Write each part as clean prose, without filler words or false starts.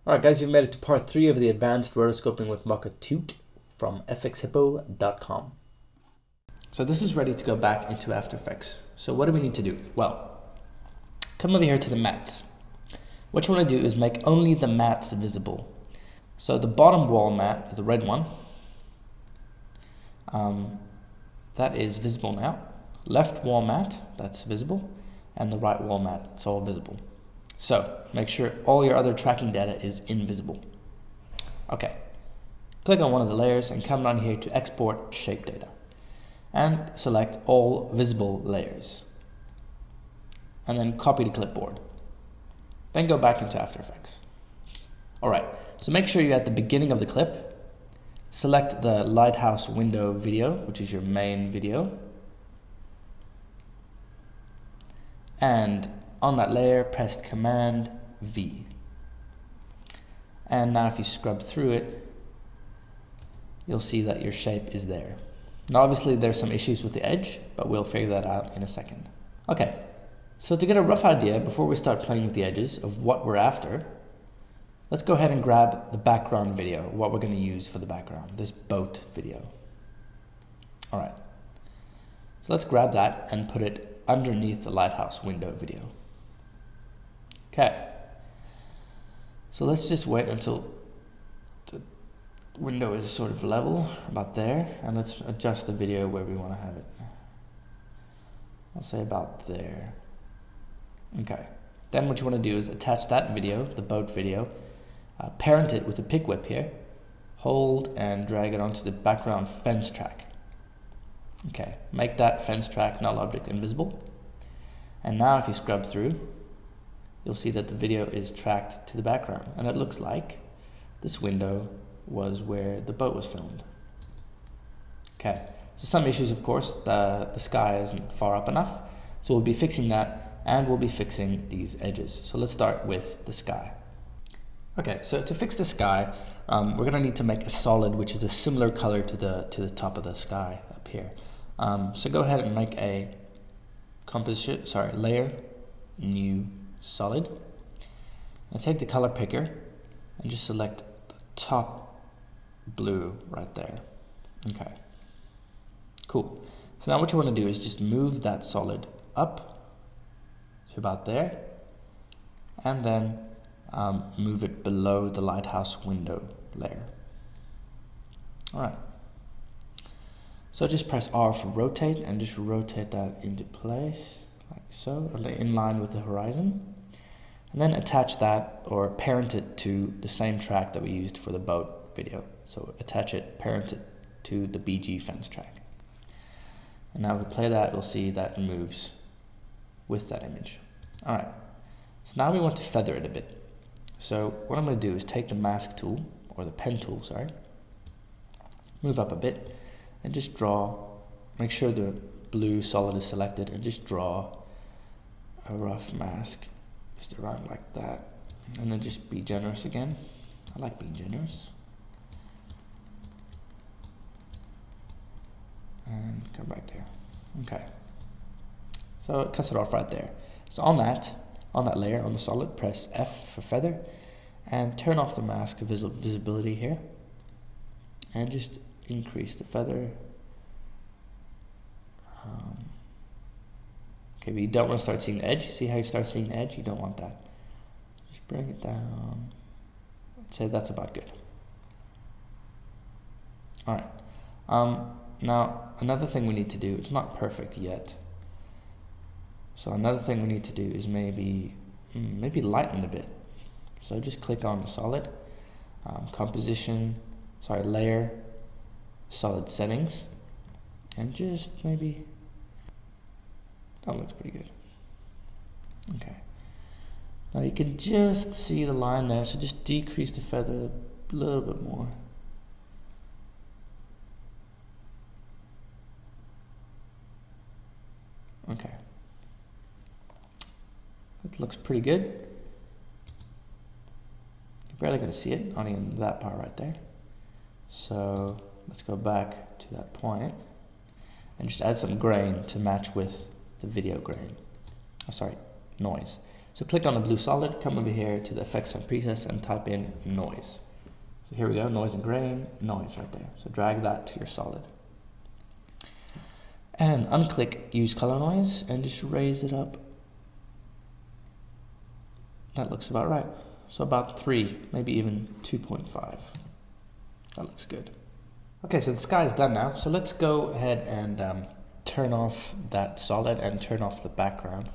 Alright guys, you've made it to part 3 of the advanced rotoscoping with Mocha tutorial from fxhippo.com. So this is ready to go back into After Effects. So what do we need to do? Well, come over here to the mats. What you want to do is make only the mats visible. So the bottom wall mat, the red one, that is visible now. Left wall mat, that's visible, and the right wall mat, it's all visible. So make sure all your other tracking data is invisible. Okay, click on one of the layers and come down here to export shape data and select all visible layers and then copy to clipboard. Then go back into After Effects. Alright, so make sure you're at the beginning of the clip. Select the lighthouse window video, which is your main video, and on that layer press Command V. And now if you scrub through it, you'll see that your shape is there. Now obviously there's some issues with the edge, but we'll figure that out in a second. Okay, so to get a rough idea before we start playing with the edges of what we're after, let's go ahead and grab the background video, what we're going to use for the background, this boat video. Alright, so let's grab that and put it underneath the lighthouse window video. Okay, so let's just wait until the window is sort of level, about there, and let's adjust the video where we want to have it. I'll say about there. Okay, then what you want to do is attach that video, the boat video, parent it with a pick whip here, hold and drag it onto the background fence track. Okay, make that fence track null object invisible, and now if you scrub through, you'll see that the video is tracked to the background, and it looks like this window was where the boat was filmed. Okay, so some issues, of course, the sky isn't far up enough, so we'll be fixing that, and we'll be fixing these edges. So let's start with the sky. Okay, so to fix the sky, we're going to need to make a solid which is a similar color to the top of the sky up here. So go ahead and make a layer, new solid, and take the color picker and just select the top blue right there. Okay, cool. So now what you want to do is just move that solid up to about there, and then move it below the lighthouse window layer. Alright, so just press R for rotate and just rotate that into place like so, or in line with the horizon, and then attach that or parent it to the same track that we used for the boat video. So attach it, parent it to the BG fence track. And now if we play that, we'll see that it moves with that image. Alright, so now we want to feather it a bit. So what I'm going to do is take the mask tool, or the pen tool, sorry, move up a bit, and just draw, make sure the blue solid is selected, and just draw a rough mask just around like that, and then just be generous again. I like being generous. And come back there. Okay, so it cuts it off right there. So on that layer, on the solid, press F for feather and turn off the mask visibility here and just increase the feather. Okay, but you don't want to start seeing the edge. See how you start seeing the edge? You don't want that. Just bring it down. I'd say that's about good. Alright, now another thing we need to do, it's not perfect yet, so another thing we need to do is maybe lighten a bit. So just click on the solid, layer, solid settings, and just maybe, that looks pretty good. Okay, now you can just see the line there, so just decrease the feather a little bit more. Okay, it looks pretty good. You're barely going to see it, only in that part right there. So let's go back to that point and just add some grain to match with the video grain. Oh, sorry, noise. So click on the blue solid, come over here to the effects and presets and type in noise. So here we go, noise and grain, noise right there. So drag that to your solid. And unclick use color noise and just raise it up. That looks about right. So about 3, maybe even 2.5. That looks good. Okay, so the sky is done now. So let's go ahead and turn off that solid and turn off the background.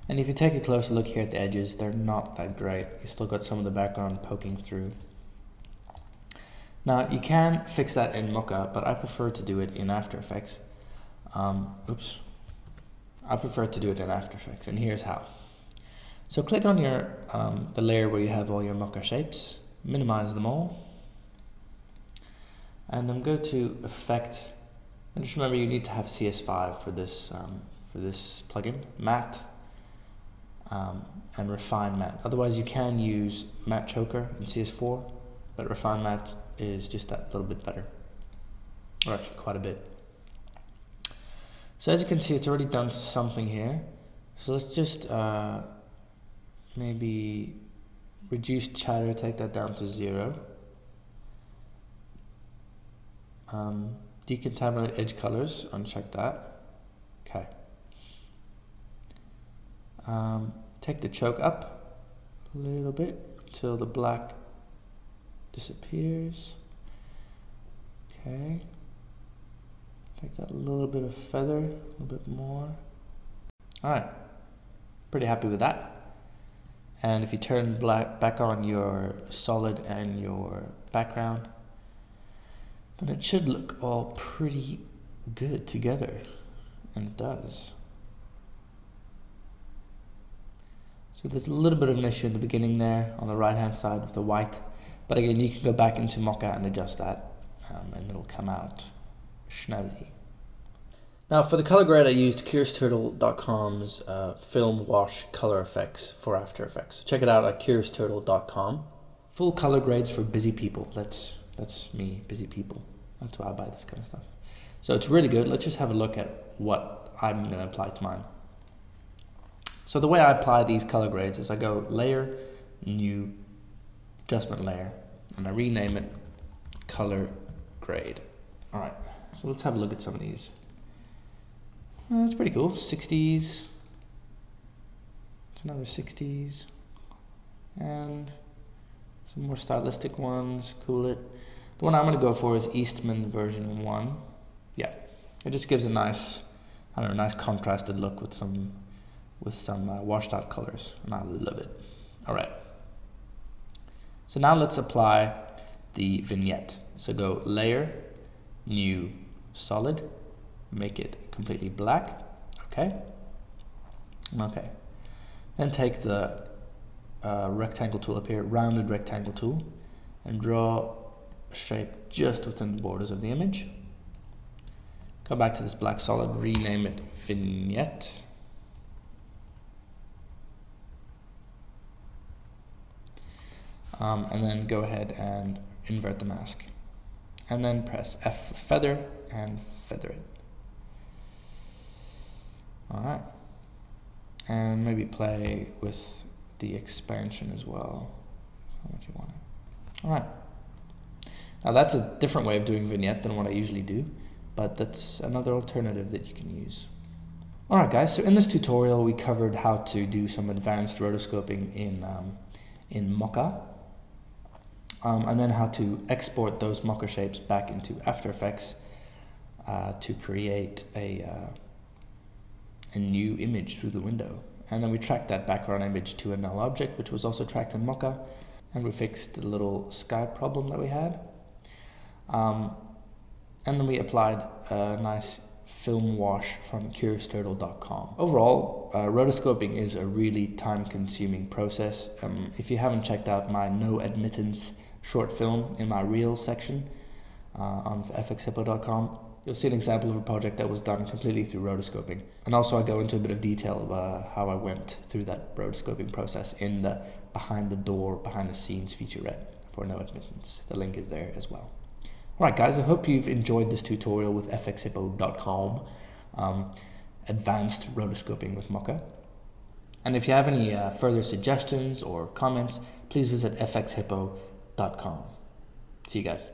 And if you take a closer look here at the edges, they're not that great. You still got some of the background poking through. Now you can fix that in Mocha, but I prefer to do it in After Effects. I prefer to do it in After Effects, and here's how. So click on your the layer where you have all your Mocha shapes, minimize them all, and then go to Effect. And just remember, you need to have CS5 for this plugin, Matte, and Refine Matte. Otherwise, you can use Matte Choker in CS4, but Refine Matte is just that little bit better, or actually quite a bit. So as you can see, it's already done something here. So let's just maybe reduce chatter, take that down to 0. Decontaminate edge colors, uncheck that. Okay. Take the choke up a little bit until the black disappears. Okay. Take that little bit of feather, a little bit more. Alright. Pretty happy with that. And if you turn back on your solid and your background, then it should look all pretty good together. And it does. So there's a little bit of an issue in the beginning there on the right hand side with the white, but again you can go back into Mocha and adjust that, and it'll come out snazzy. Now for the color grade, I used CuriousTurtle.com's film wash color effects for After Effects. Check it out at CuriousTurtle.com. Full color grades for busy people. That's me, busy people. That's why I buy this kind of stuff. So it's really good. Let's just have a look at what I'm going to apply to mine. So the way I apply these color grades is I go Layer, New, Adjustment Layer, and I rename it Color Grade. Alright, so let's have a look at some of these. It's pretty cool. 60s. It's another 60s. And some more stylistic ones. Cool it. The one I'm going to go for is Eastman version 1. Yeah, it just gives a nice, I don't know, nice contrasted look with some washed out colors, and I love it. Alright, so now let's apply the vignette. So go Layer, New, Solid, make it completely black. Okay, then take the rectangle tool up here, rounded rectangle tool, and draw a shape just within the borders of the image. Go back to this black solid, rename it Vignette. And then go ahead and invert the mask. And then press F for feather and feather it. Alright. And maybe play with the expansion as well. How much you want it. Alright. Now that's a different way of doing vignette than what I usually do, but that's another alternative that you can use. Alright guys, so in this tutorial we covered how to do some advanced rotoscoping in Mocha. And then how to export those Mocha shapes back into After Effects to create a new image through the window. And then we tracked that background image to a null object, which was also tracked in Mocha, and we fixed the little sky problem that we had. And then we applied a nice film wash from CuriousTurtle.com. Overall, rotoscoping is a really time-consuming process. If you haven't checked out my no admittance short film in my Reels section on fxhippo.com, you'll see an example of a project that was done completely through rotoscoping. And also I go into a bit of detail of how I went through that rotoscoping process in the behind the scenes featurette for no admittance. The link is there as well. Alright guys, I hope you've enjoyed this tutorial with fxhippo.com, advanced rotoscoping with Mocha. And if you have any further suggestions or comments, please visit fxhippo.com. See you guys.